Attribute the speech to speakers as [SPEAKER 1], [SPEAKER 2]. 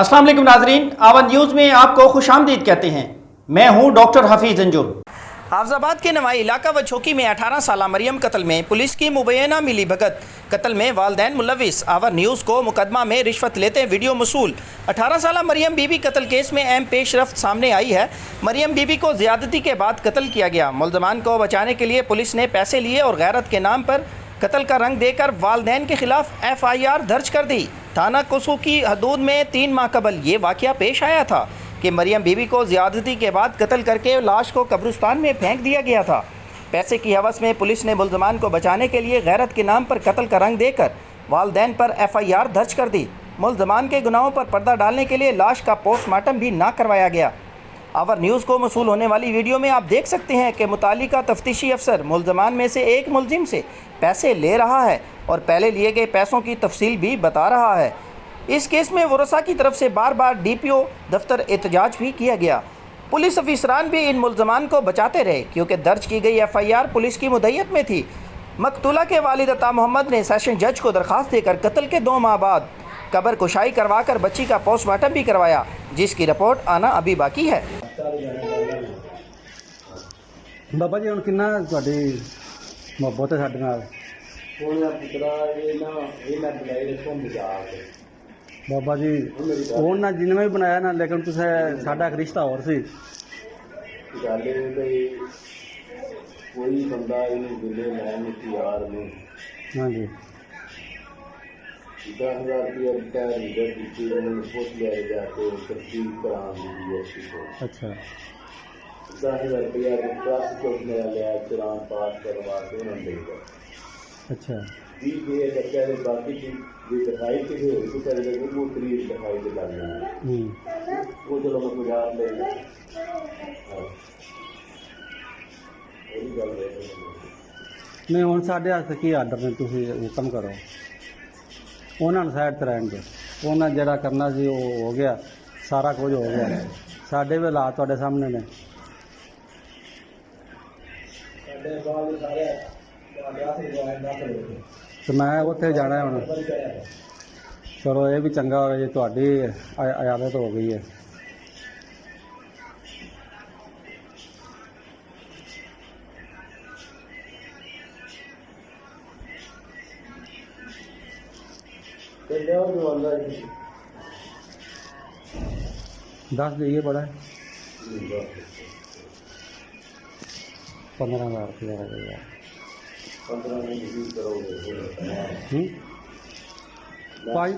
[SPEAKER 1] अस्सलाम वालेकुम नाजरीन, आवाज़ न्यूज़ में आपको खुशामदीद कहते हैं। मैं हूं डॉक्टर हफीज अंजुम। हाफिजाबाद के नवाई इलाका व छोकी में 18 साला मरियम कत्ल में पुलिस की मुबैना मिली भगत। कत्ल में वालदैन मुलविस। आवर न्यूज़ को मुकदमा में रिश्वत लेते वीडियो मसूल। 18 साला मरियम बीबी कत्ल केस में अहम पेशरफ्त सामने आई है। मरियम बीबी को ज़्यादती के बाद कत्ल किया गया। मुल्ज़मान को बचाने के लिए पुलिस ने पैसे लिए और गैरत के नाम पर कत्ल का रंग देकर वालदैन के खिलाफ FIR दर्ज कर दी। थाना कुसू की हदूद में 3 माह कबल ये वाक़या पेश आया था कि मरियम बीबी को ज़्यादती के बाद कत्ल करके लाश को कब्रिस्तान में फेंक दिया गया था। पैसे की हवस में पुलिस ने मुल्ज़मान को बचाने के लिए गैरत के नाम पर कत्ल का रंग देकर वालदैन पर FIR दर्ज कर दी। मुल्ज़मान के गुनाहों पर पर्दा डालने के लिए लाश का पोस्टमार्टम भी ना करवाया गया। आवर न्यूज़ को मसूल होने वाली वीडियो में आप देख सकते हैं कि मुतालिका तफ्तीशी अफसर मुल्ज़मान में से एक मुलजिम से पैसे ले रहा है और पहले लिए गए पैसों की तफसील भी बता रहा है। इस केस में वरसा की तरफ से बार बार DPO दफ्तर एहतजाज भी किया गया। पुलिस अफसरान भी इन मुल्ज़मान को बचाते रहे क्योंकि दर्ज की गई FIR पुलिस की मुद्दत में थी। मकतूला के वालिद अता मोहम्मद ने सेशन जज को दरख्वास्त देकर कत्ल के 2 माह बाद कब्र कुशाई करवाकर बच्ची का पोस्टमार्टम भी करवाया, जिसकी रिपोर्ट आना अभी बाकी है।
[SPEAKER 2] बाबा जी, हम किन्ना तुहाडी मुहब्बत है साडे नाल? बाबा जी उन्होंने जिन्हें भी बनाया ना, लेकिन तुसें साडा एक रिश्ता और सी।
[SPEAKER 3] कोई बंदा इन्हें दिले मैं यार में
[SPEAKER 2] हाँ जी
[SPEAKER 3] 10,000 रुपया रिटायर लीडर की पोस्ट ले जाके तस्वीर करा दी।
[SPEAKER 2] अच्छा
[SPEAKER 3] 10,000 रुपया ट्रस्ट को मेरा लिया, चलान पास करवा के उन्होंने देगा। अच्छा ठीक है, बच्चा ने बाकी की दिखाई के लिए उसको करे वो तरीक दिखाई के डालना वो चलो मैं गुजार ले
[SPEAKER 2] नहीं हुण साडे हत्थ की आर्डर ने, तुसीं हुकम करो। उन्होंने साइड ते रहन दो, उन्होंने जिहड़ा करना सी वो हो गया, सारा कुछ हो गया। साडे भी हालात तुहाडे सामने ने। तो मैं उत्थे जाना है हुण। चलो ये भी चंगा हो गया जी, तुहाडी आदत हो गई है। दस दिए बड़ा है 15,000 रुपया हो गया।
[SPEAKER 3] 15 करोगे
[SPEAKER 2] पाँच